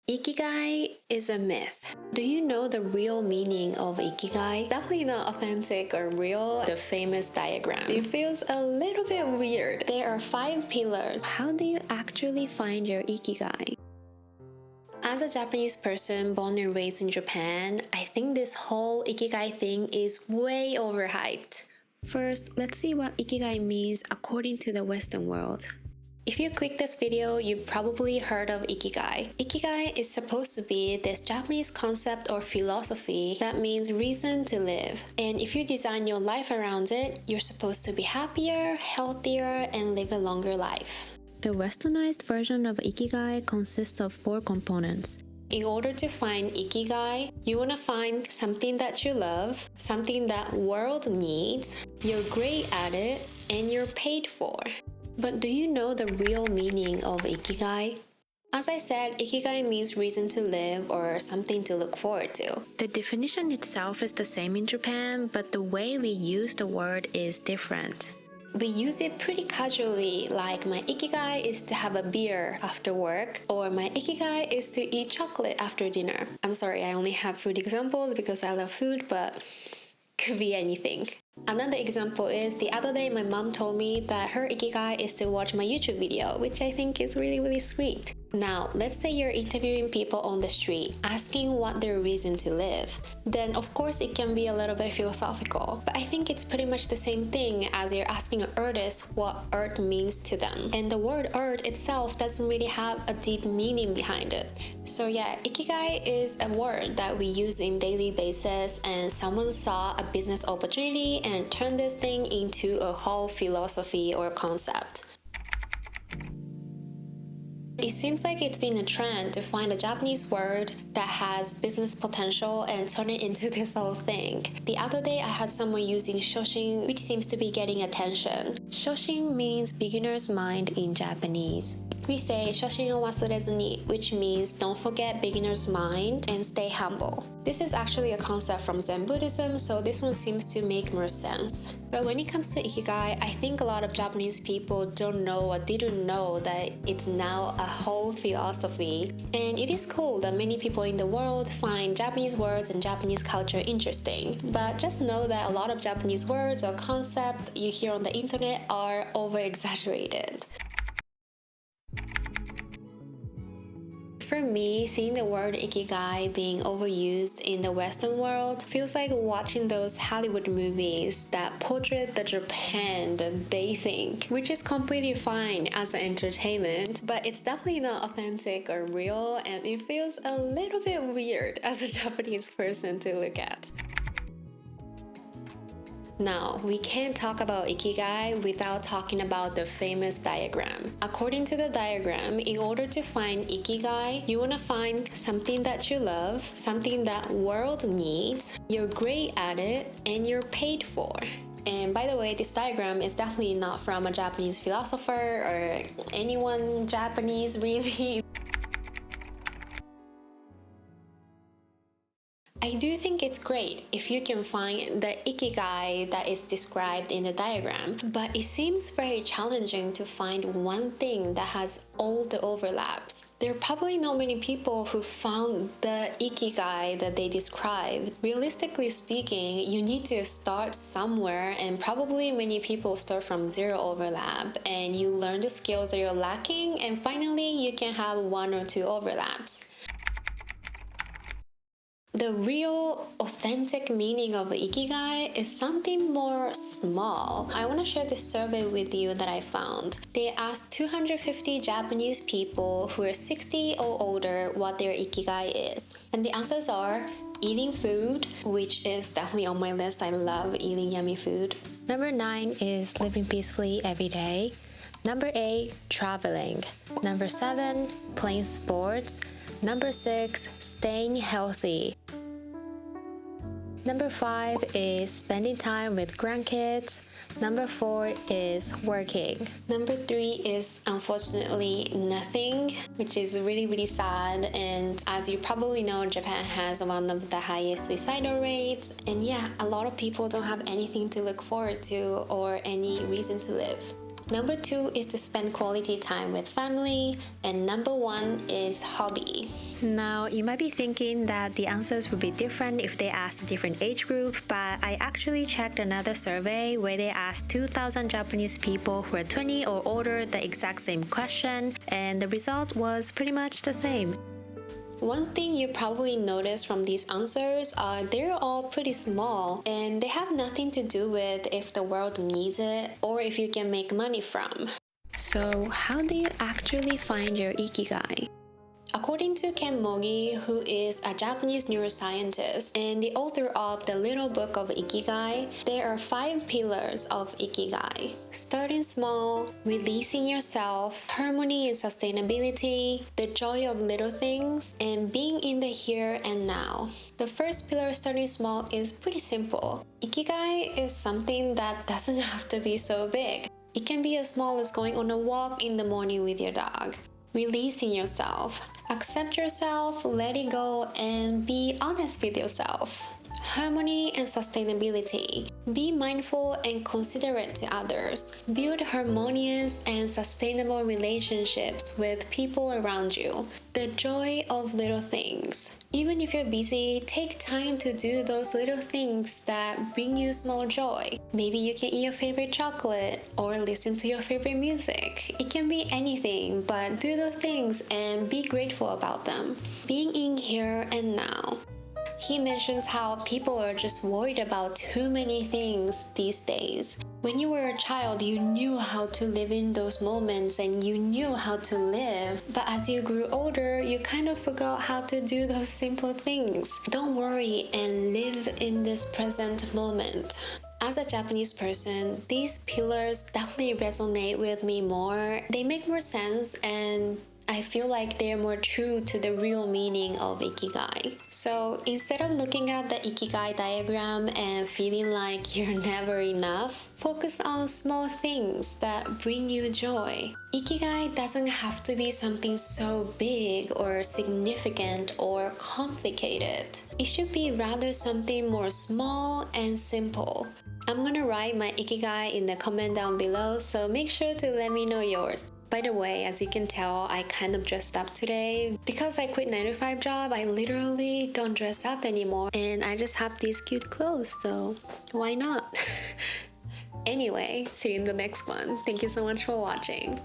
Ikigai is a myth. Do you know the real meaning of Ikigai? Definitely not authentic or real. The famous diagram. It feels a little bit weird. There are 5 pillars. How do you actually find your Ikigai? As a Japanese person born and raised in Japan, I think this whole Ikigai thing is way overhyped. First, let's see what Ikigai means according to the Western world. If you click this video, you've probably heard of Ikigai. Ikigai is supposed to be this Japanese concept or philosophy that means reason to live. And if you design your life around it, you're supposed to be happier, healthier, and live a longer life. The westernized version of Ikigai consists of 4 components. In order to find Ikigai, you want to find something that you love, something that world needs, you're great at it, and you're paid for. But do you know the real meaning of Ikigai? As I said, Ikigai means reason to live or something to look forward to. The definition itself is the same in Japan, but the way we use the word is different. We use it pretty casually, like my Ikigai is to have a beer after work, or my Ikigai is to eat chocolate after dinner. I'm sorry, I only have food examples because I love food, but could be anything. Another example is the other day my mom told me that her Ikigai is to watch my YouTube video, which I think is really sweet. Now, let's say you're interviewing people on the street, asking what their reason to live. Then of course it can be a little bit philosophical, but I think it's pretty much the same thing as you're asking an artist what art means to them. And the word art itself doesn't really have a deep meaning behind it. So yeah, Ikigai is a word that we use in daily basis, and someone saw a business opportunity and turned this thing into a whole philosophy or concept. It seems like it's been a trend to find a Japanese word that has business potential and turn it into this whole thing. The other day I had someone using shoshin, which seems to be getting attention. Shoshin means beginner's mind in Japanese. We say shoshin o wasurezu ni, which means don't forget beginner's mind and stay humble. This is actually a concept from Zen Buddhism, so this one seems to make more sense. But when it comes to Ikigai, I think a lot of Japanese people don't know or didn't know that it's now a whole philosophy. And it is cool that many people in the world find Japanese words and Japanese culture interesting. But just know that a lot of Japanese words or concepts you hear on the internet are over-exaggerated. For me, seeing the word Ikigai being overused in the Western world feels like watching those Hollywood movies that portray the Japan that they think, which is completely fine as an entertainment, but it's definitely not authentic or real, and it feels a little bit weird as a Japanese person to look at. Now, we can't talk about Ikigai without talking about the famous diagram. According to the diagram, in order to find Ikigai, you want to find something that you love, something that world needs, you're great at it, and you're paid for. And by the way, this diagram is definitely not from a Japanese philosopher or anyone Japanese really. I do think it's great if you can find the Ikigai that is described in the diagram, but it seems very challenging to find one thing that has all the overlaps. There are probably not many people who found the Ikigai that they described. Realistically speaking, you need to start somewhere, and probably many people start from 0 overlap, and you learn the skills that you're lacking, and finally you can have 1 or 2 overlaps. The real, authentic meaning of Ikigai is something more small. I want to share this survey with you that I found. They asked 250 Japanese people who are 60 or older what their Ikigai is. And the answers are eating food, which is definitely on my list. I love eating yummy food. Number 9 is living peacefully every day. Number 8, traveling. Number 7, playing sports. Number 6, staying healthy. Number 5 is spending time with grandkids. Number 4 is working. Number 3 is unfortunately nothing, which is really sad. And as you probably know, Japan has one of the highest suicidal rates. And yeah, a lot of people don't have anything to look forward to or any reason to live. Number 2 is to spend quality time with family. And number 1 is hobby. Now, you might be thinking that the answers would be different if they asked a different age group, but I actually checked another survey where they asked 2,000 Japanese people who are 20 or older the exact same question, and the result was pretty much the same. One thing you probably noticed from these answers are they're all pretty small, and they have nothing to do with if the world needs it or if you can make money from. So how do you actually find your Ikigai? According to Ken Mogi, who is a Japanese neuroscientist and the author of the Little Book of Ikigai, there are 5 pillars of Ikigai. Starting small, releasing yourself, harmony and sustainability, the joy of little things, and being in the here and now. The first pillar, starting small, is pretty simple. Ikigai is something that doesn't have to be so big. It can be as small as going on a walk in the morning with your dog. Releasing yourself. Accept yourself, let it go, and be honest with yourself. Harmony and sustainability. Be mindful and considerate to others. Build harmonious and sustainable relationships with people around you. The joy of little things. Even if you're busy, take time to do those little things that bring you small joy. Maybe you can eat your favorite chocolate or listen to your favorite music. It can be anything, but do the things and be grateful about them. Being in here and now. He mentions how people are just worried about too many things these days. When you were a child, you knew how to live in those moments and you knew how to live. But as you grew older, you kind of forgot how to do those simple things. Don't worry and live in this present moment. As a Japanese person, these pillars definitely resonate with me more. They make more sense and I feel like they're more true to the real meaning of Ikigai. So instead of looking at the Ikigai diagram and feeling like you're never enough, focus on small things that bring you joy. Ikigai doesn't have to be something so big or significant or complicated. It should be rather something more small and simple. I'm gonna write my Ikigai in the comment down below, so make sure to let me know yours. By the way, as you can tell, I kind of dressed up today. Because I quit 9-to-5 job, I literally don't dress up anymore. And I just have these cute clothes, so why not? Anyway, see you in the next one. Thank you so much for watching.